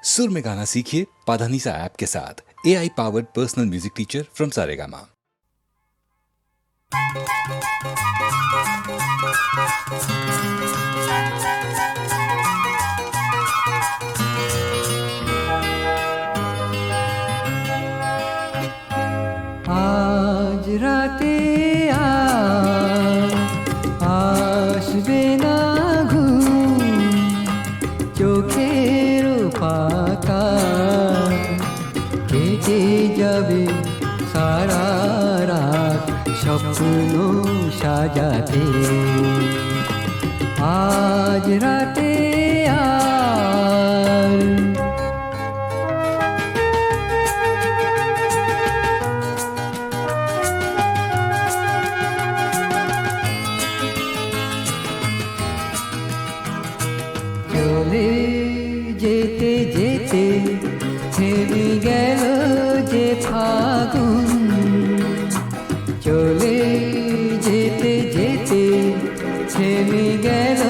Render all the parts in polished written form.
सुर में गाना सीखिए पाधानीसा ऐप के साथ। AI powered personal music teacher from Saregama. आज राते আসবে না ঘুম, চোখের পাতা কেটে যাবে সারা রাত স্বপ্ন সাজাতে। আজ রাতে চলে যেতে যেতে থেমে গেল যে ফাগুন, চলে যেতে যেতে থেমে গেল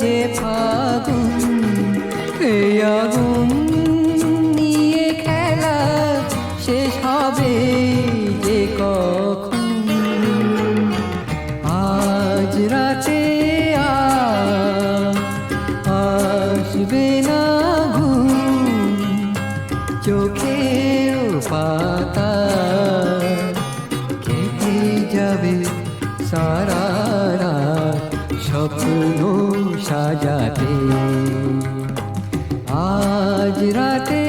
যে ফাগুন। এই আগুন নিয়ে খেলা শেষ হবে যে কখন। আজ রাতে আসবে না ঘুম, চোখের পাতা কেটে যাবে সারা রাত স্বপ্ন সাজাতে। আজ রাতে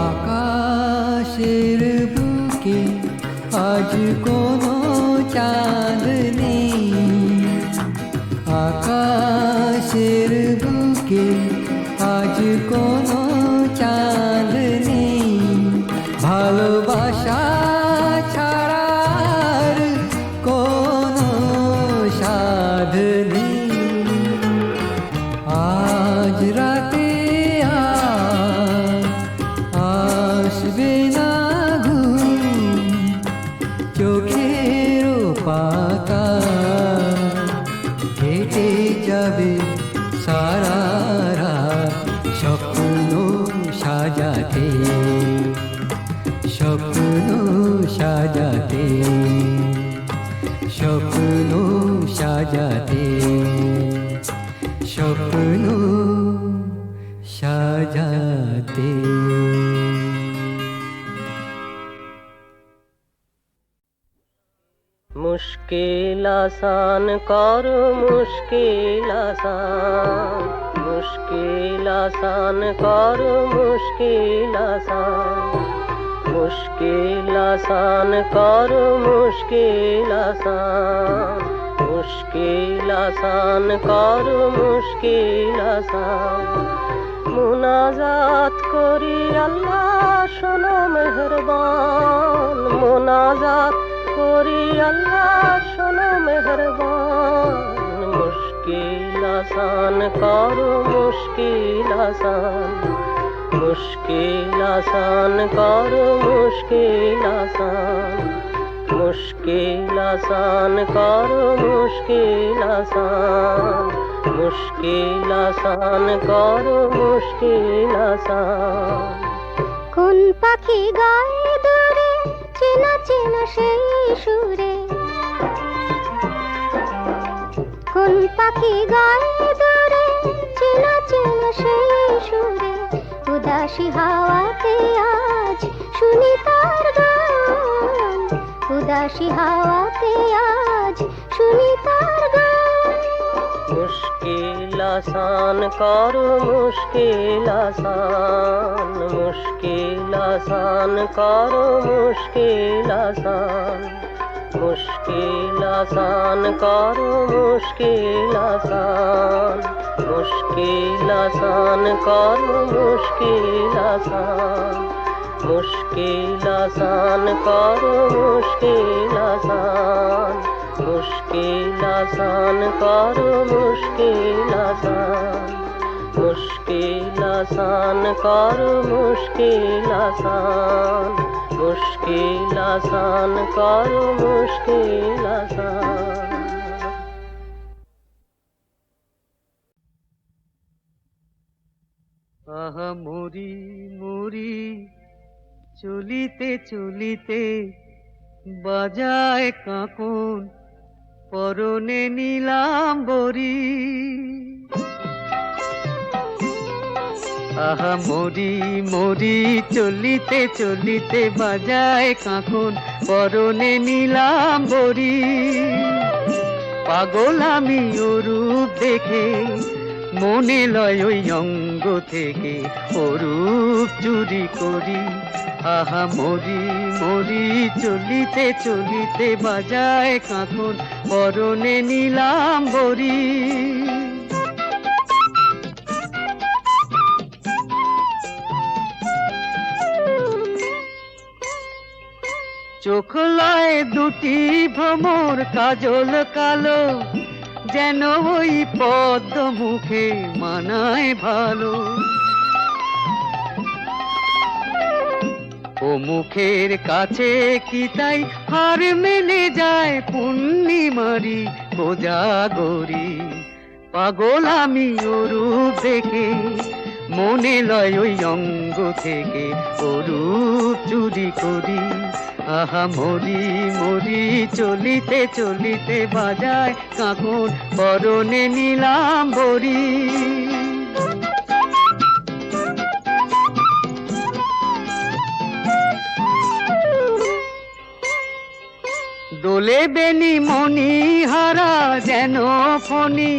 আকাশের বুকে আজ কোনো চাঁদ নেই, আকাশের বুকে আজ কোনো চাঁদ নেই। ভালোবাসা ছাড়া আর কোনো সাধ নেই। আজ রাতে আসবে না ঘুম, চোখের পাতা কেটে যাবে সারা রাত স্বপ্ন সাজাতে, স্বপ্ন সাজাতে, স্বপ্ন সাজাতে, স্বপ্ন সাজাতে। मुश्किल आसान करो मुश्किल आसान, मुश्किल आसान करो मुश्किल आसान, मुश्किल आसान करो मुश्किल आसान, मुश्किल आसान करो मुश्किल आसान। मुनाजात करी अल्लाह शोनो मेहरबान, मुनाजात करी अल्लाह शोनो मेहरबान। मुश्किल आसान करो मुश्किल आसान, मुश्किल आसान करो मुश्किल आसान, मुश्किल आसान करो मुश्किल आसान, मुश्किल आसान करो मुश्किल आसान। কোন পাখি গায়ে দূরে চেনা চেনা সেই সুরে, কোন পাখি গায়ে দূরে চেনা চেনা সেই সুরে। উদাসী হাওয়াতে আজ শুনি তার গান, উদাসী হাওয়াতে আজ শুনি তার গান। मुश्किल आसान करो मुश्किल आसान, मुश्किल आसान करो मुश्किल आसान, मुश्किल आसान करो मुश्किल आसान, मुश्किल आसान करो मुश्किल आसान, मुश्किल आसान करो मुश्किल आसान, मुश्किल आसान करो मुश्किल आसान। মুশকিল আসান করো মুশকিল আসান, মুশকিল আসান করো মুশকিল আসান। আহা মরি মরি চলিতে চলিতে বাজায় কাঁকন পরনে নীলাম্বরী। আহা মরি মরি চলিতে চলিতে বাজায় কাঁকন পরনে নীলাম্বরী। পাগল আমি ওরূপ দেখে মনে লয় ওই অঙ্গ থেকে অরূপ চুরি করি। আহা মরি মরি চলিতে চলিতে বাজায় কাঁকন পরনে নীলাম্বরী। চোখ লয় দুটি ভ্রমর কাজল কালো, যেন ওই পদ্ম মুখে মানায় ভালো। ও মুখের কাছে কি তাই হার মেনে যায় পূর্ণিমারি কোজাগরি। পাগল আমি ওরূপ দেখে মনে লয় ওই অঙ্গ থেকে ওরূপ চুরি করি। আহা মরি মরি চলিতে চলিতে বাজায় কাঁকন পরনে নীলাম্বরী। দোলে বেনি মনি হারা যেন ফণি,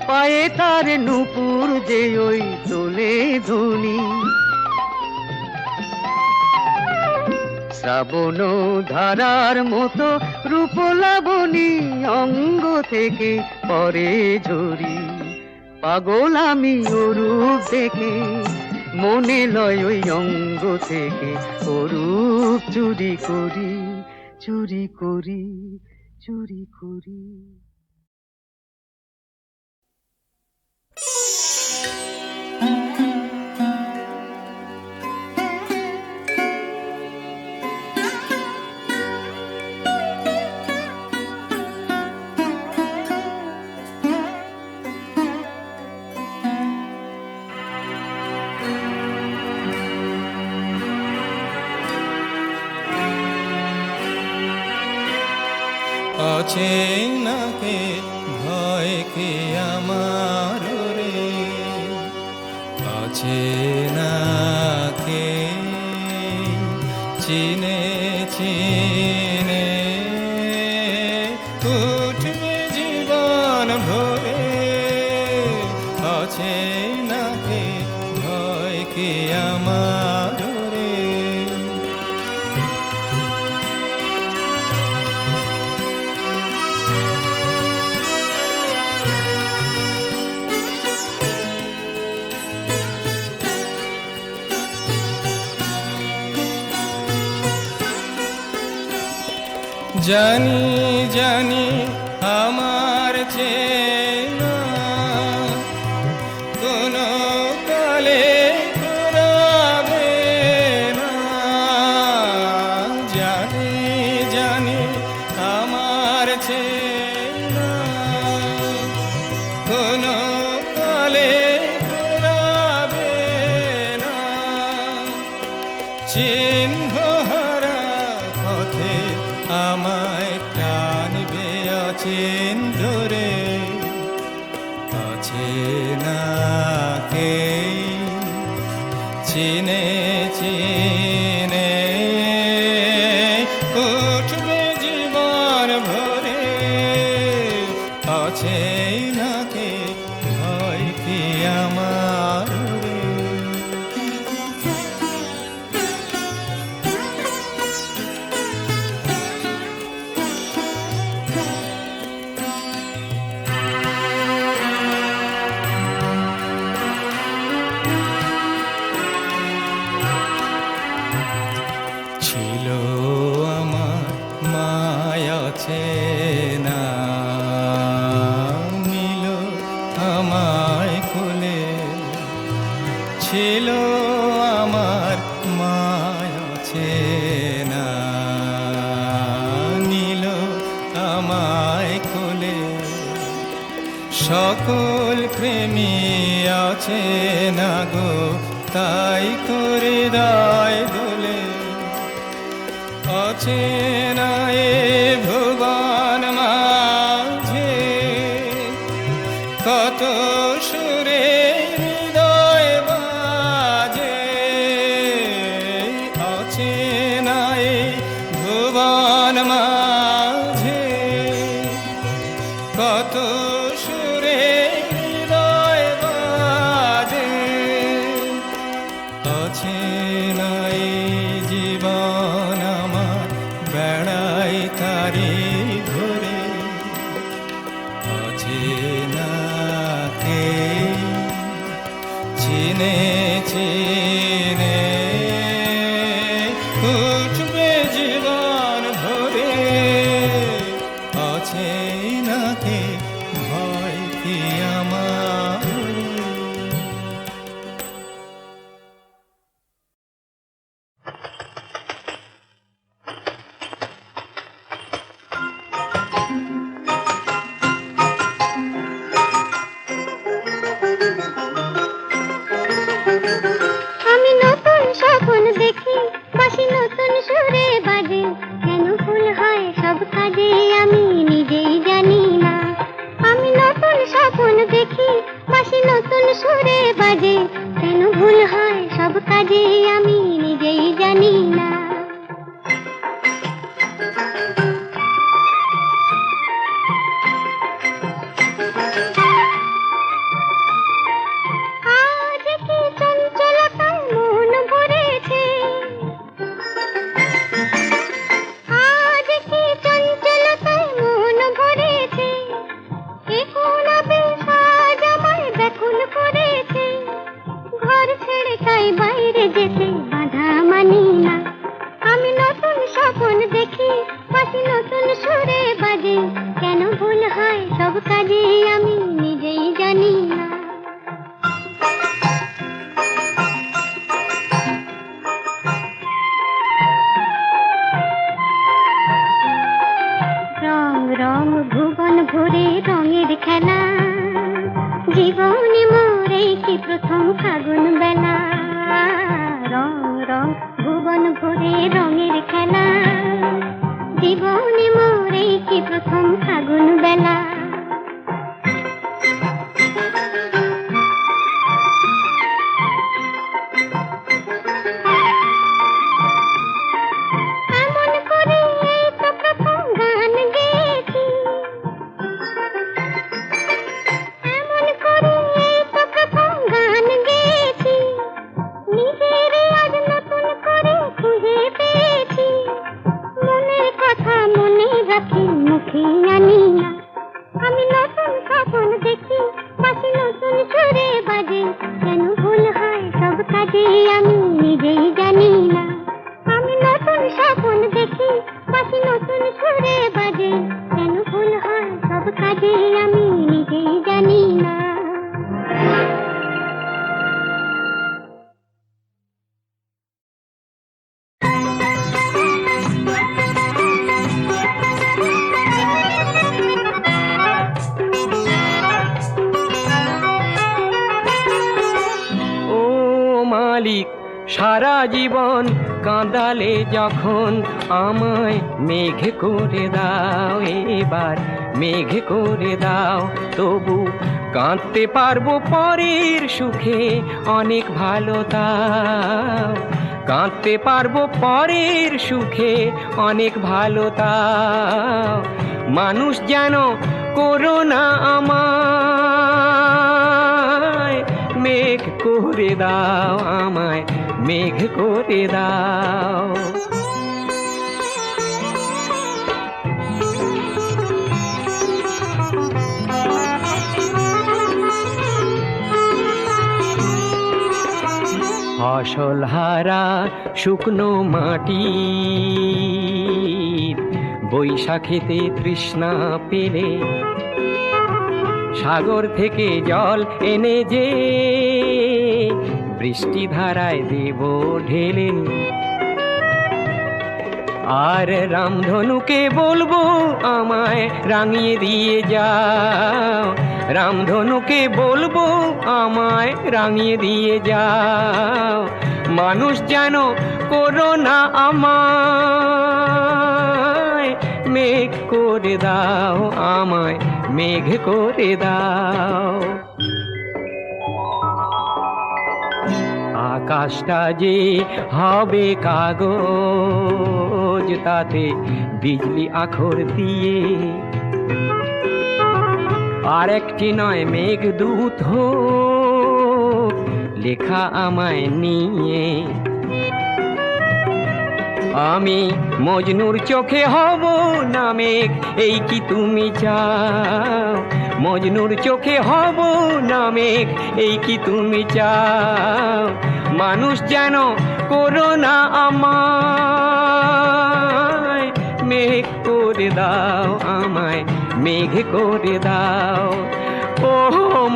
পায়ে তার নূপুর যে ওই তোলে ধুনি। শ্রাবণ ধারার মতো রূপ লাবণী অঙ্গ থেকে পরে ঝরি। পাগল আমি ওরূপ দেখে মনে লয় ওই অঙ্গ থেকে ওরূপ চুরি করি, চুরি করি, চুরি করি। অচেনাকে ভয় কে আমার রে, অচেনাকে চিনে চিনে উঠবে জীবন ভরে। অচেনাকে ভয় কে আমার রে। জানি জানি আমার চেনা কোনো কালে ফুরাবে না। জানি জানি আমার চেনা কোনো কালে ফুরাবে না। চিহ্ন হারা পথে আমায় টানবে অচিন ধরে। অচেনাকে চিনে চিনে উঠবে জীবন ভরে। অচেনাকে ভয় কি আমার রে। ছিল আমার মায়া চেনা, নিল আমায় খুলে ছিল আমার মায়া চেনা, নিল আমায় কোলে। সকল প্রেমী আছে না গো, তাই করে হৃদয় দোলে। অচেনা এ ভুবন মাঝে কত সুরে হৃদয় বাজে। অচেনা এ ভুবন মাঝে কত সুরে হৃদয় বাজে। অচেনা এ জীবন আমার বেড়াই তারি ঘুরে। অচেনাকে চিনে চিনে উঠবে জীবন ভরে। অচেনাকে ভয় কি আমার? আমি নতুন স্বপ্ন দেখি, বাঁশি নতুন সুরে বাজে। কেন ভুল হয় সব কাজে আমি নিজেই জানি না। আমি নতুন স্বপ্ন দেখি, বাঁশি নতুন সুরে বাজে। কেন ভুল হয় সব কাজে আমি নিজেই জানি না। আজ কি চঞ্চলতায় মন ভরেছে, আজ কি চঞ্চলতায় মন ভরেছে। এ কোন আবেশ আমায় ব্যাকুল করেছে। ঘর ছেড়ে তাই বাইরে যেতে বাধা মানি না। আমি নতুন স্বপ্ন দেখি, বাঁশি নতুন সুরে বাজে। কেন ভুল হয় সব কাজে আমি নিজেই জানি না। রং রং ভুবন ভরে রঙের খেলা, জীবনে মোরে কি প্রথম ফাগুন বেলা। রং রং ভুবন ভরে রঙের খেলা, জীবনে মোরে কি প্রথম ফাগুন বেলা। এমন করে এই তো প্রথম গান গেয়েছি, এমন করে এই তো প্রথম গান গেয়েছি। নিজের আজ নতুন করে খুঁজে পেয়েছি। মনের কথা মনে রাখি, মুখে আনি না। আমি নতুন স্বপ্ন দেখি, বাঁশি নতুন সুরে বাজে। কেন ভুল হয় সব কাজে আমি নিজেই জানি না। আমি নতুন স্বপ্ন দেখি, বাঁশি নতুন সুরে বাজে। কেন ভুল হয় সব কাজে আমি নিজেই জানি না। ও মালিক, সারা জীবন কাঁদালে যখন আমায় মেঘ করে দাও, এবার মেঘ করে দাও। তবু কাঁদতে পারবো পরের সুখে অনেক ভালো তাও। কাঁদতে পারবো পরের সুখে অনেক ভালো তাও। মানুষ যেন করো না আমায়, মেঘ করে দাও আমায়, মেঘ করে দাও। ফসল হারা শুকনো মাটি, বৈশাখেতে তৃষ্ণা পেলে সাগর থেকে জল এনে যে বৃষ্টি ধারায় দেব ঢেলে। আর রামধনুকে বলবো আমায় রাঙিয়ে দিয়ে যাও, রামধনুকে বলবো আমায় রাঙিয়ে দিয়ে যাও। মানুষ যেন করো না আমায়, মেঘ করে দাও আমায়, মেঘ করে দাও। আকাশটা যে হবে কাগজ, তাতে বিজলি আখর দিয়ে। আর একটি নয় মেঘদূত হোক লেখা আমায় নিয়ে। আমি মজনুর চোখে হব না মেঘ, এই কি তুমি চাও? মজনুর চোখে হব না মেঘ, এই কি তুমি চাও? মানুষ যেন করো না আমায়, মেঘ করে দাও আমায়, মেঘ করে দাও। ও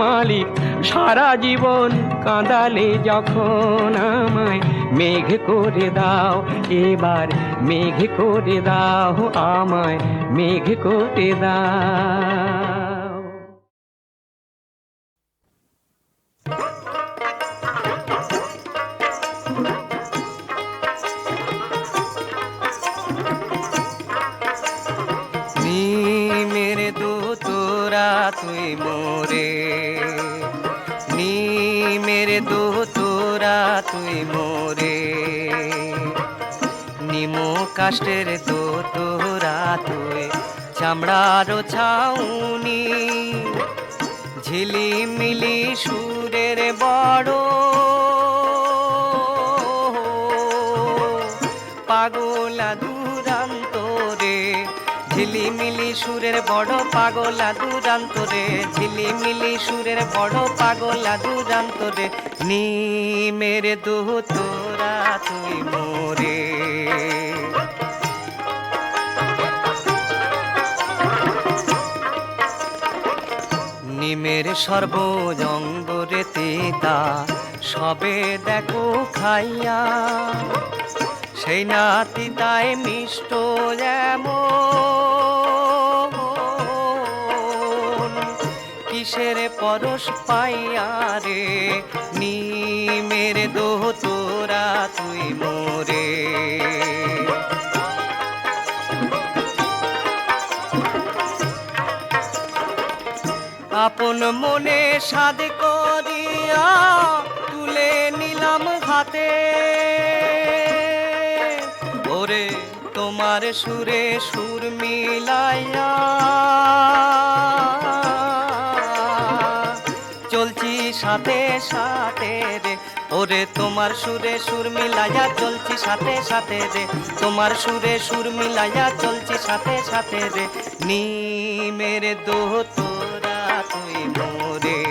মালিক, সারা জীবন কাঁদালে যখন আমায়, মেঘ করে দাও এবার, মেঘ করে দাও আমায়, মেঘ করে দাও। মেরে দু তোরা তুই মোরে, নি মেরে দু তোরা তুই মোরে। নিমো কাষ্টের দো তোরা তুই চামড়ার ছাউনি। ঝিলিমিলি সুরের বড় পাগলা দুরান্ত রে। ঝিলিমিলি সুরের বড় পাগলা দুরান্ত রে, ঝিলিমিলি সুরের বড় পাগলা দুরান্ত রে। নি মেরে দু তোরা তুই মোরে। নিমের সর্বজঙ্গরে তিতা সবে দেখো খাইয়া। সেই না তিতায় মিষ্ট যেমন, কিসের পরশ পাইয়া রে। নিমের দো তোরা তুই মোরে। আপন মনে সাদ করিয়া তুলে নিলাম হাতে। ওরে তোমার সুরে সুর মিলাইয়া চলছি সাথে সাথে রে। ওরে তোমার সুরে সুর মিলাইয়া চলছি সাথে সাথে রে, তোমার সুরে সুর মিলাইয়া চলছি সাথে সাথে রে। নি মেরে দো তোরা তুই মোরে।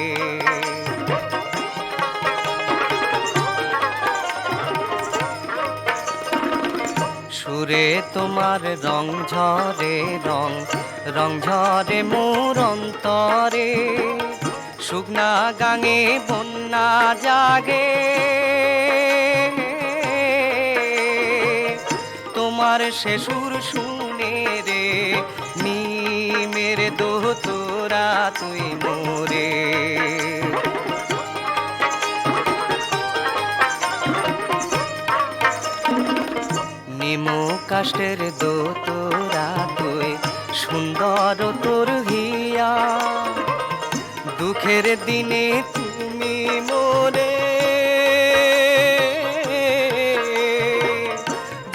সুরে তোমার রং ঝরে, রং ঝরে মোর অন্তরে। শুকনা গাঙে বন্যা জাগে, তোমার সে সুর শুনে রে। নি মেরে দো তোরা তুই মোরে। নিমো কাষ্টের দো তোরা তুই সুন্দর তোর হিয়া। দুঃখের দিনে তুমি মোরে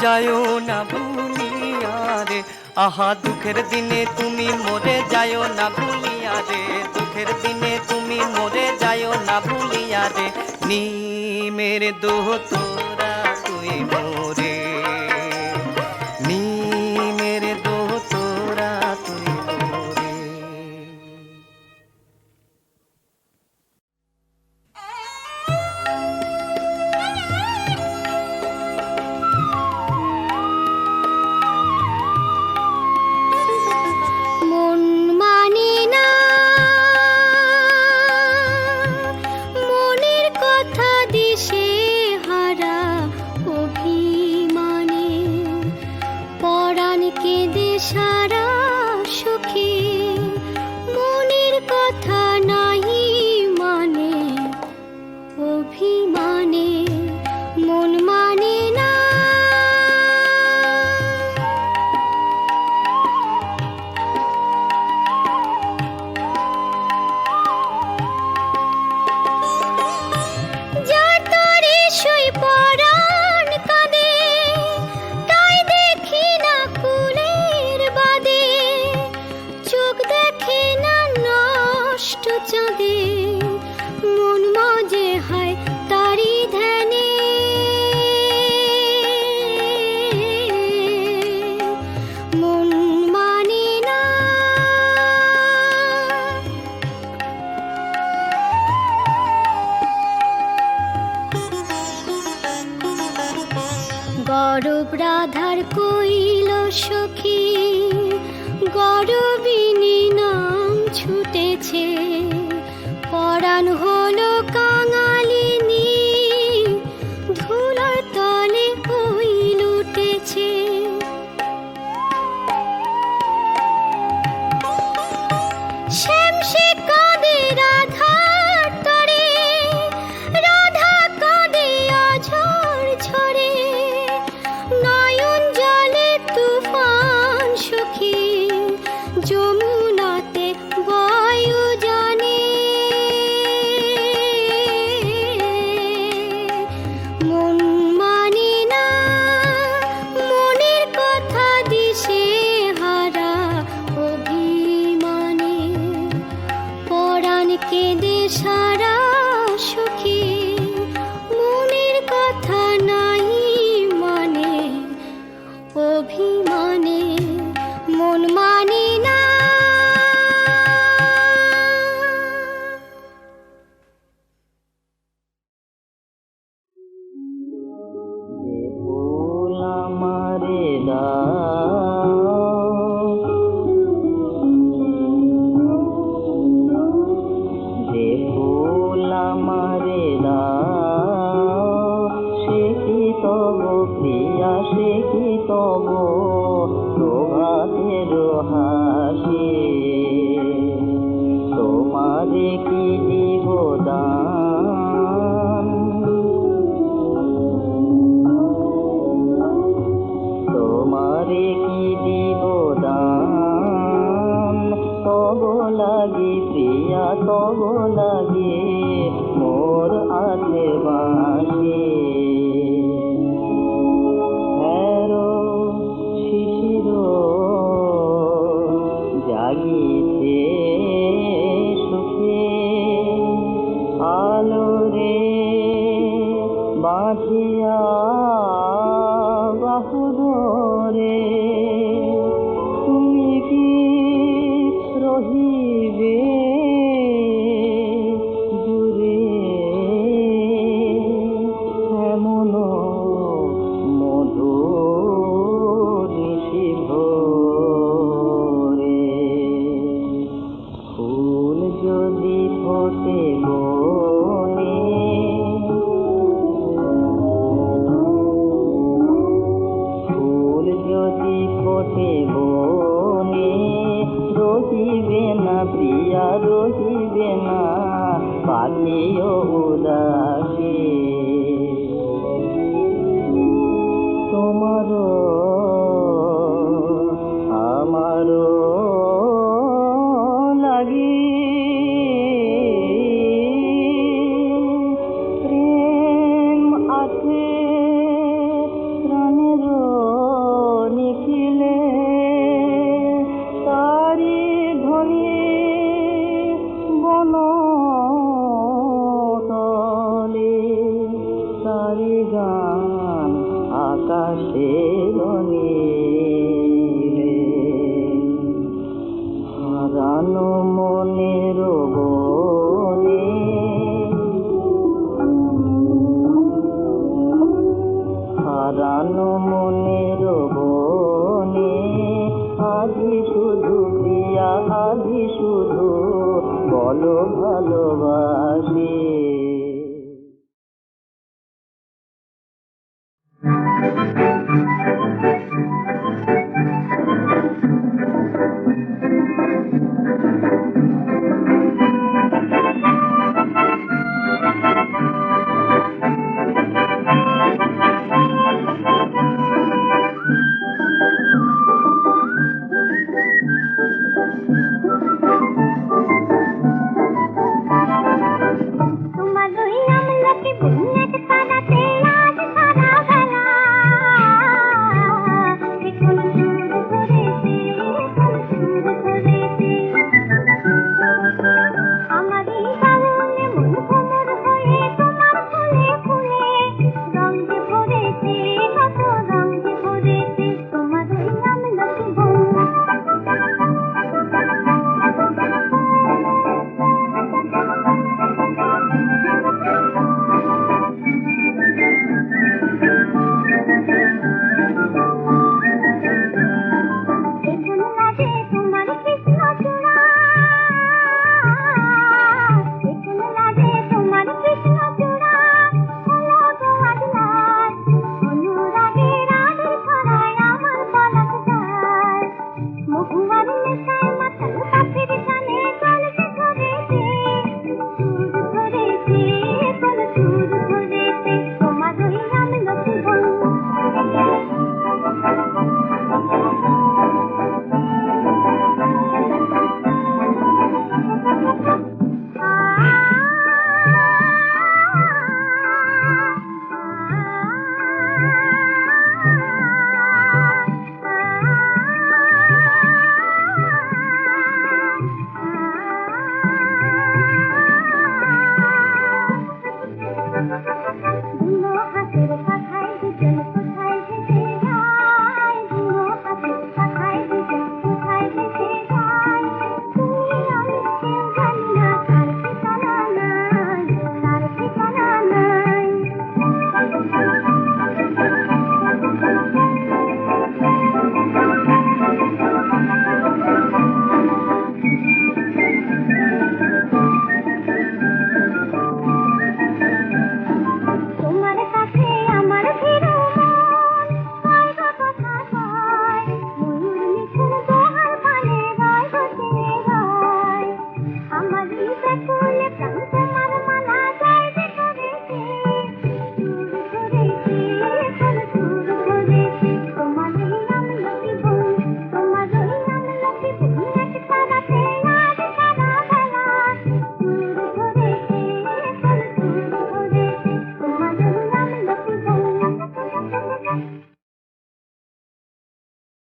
যায়ও না ভুলিয়া রে। আহা দুঃখের দিনে তুমি মোরে যায়ও না ভুলিয়া রে, দুঃখের দিনে তুমি মোরে যায়ও না ভুলিয়া রে। নি মেরে দো তোরা তুই মোরে। নি মেরে দো তোরা তুই মোরে। মন মানে না মনের কথা দিশে কেঁদে সারা সখী মনের কথা নাহি মানে অভিমানে মন মানে না যার তরে সই পরাণ কাঁদে তাই দেখি না কুলের বাদে চোখ দেখে না নষ্ট চাঁদে মন মজে হয় তারি ধ্যানে মন মানে না গরব রাধার কইল সখী গরবিনী নাম ছুটেছে পরাণ হলো কাঙালিনী ধুলার তলে ওই লুটেছে শ্যাম সে কাঁদে রাধার তরে রাধা কাঁদে আঝর ঝরে নয়ন জলে তুফান সখী যমুনাতে বায়ু জানে মন মানে না মনের কথা দিশে হারা অভিমানে পরাণ কেঁদে সারা সখী মনের কথা নাই মানে অভিমানে মন মানে না ফুল আমারে দাও যে ফুল আমারে দাও সে কি তব প্রিয়া সে কি তব প্রভাতের হাসি তোমারে কি দিব দান তোমারে কি দিব দান তব লাগে প্রিয়া তব লাগে মোর আছে বাঁশি হেরো শিশির জাগিছে সুখে আলোরে বাঁধিয়া বাহুদরে তুমি কি রহিবে দূরে এমন মধুর নিশি ভোরে ফুল যদি ফোটে বনে ফুল যদি ফোটে বনে রহিবে না প্রিয়া রহিবে না পাখিও উদাস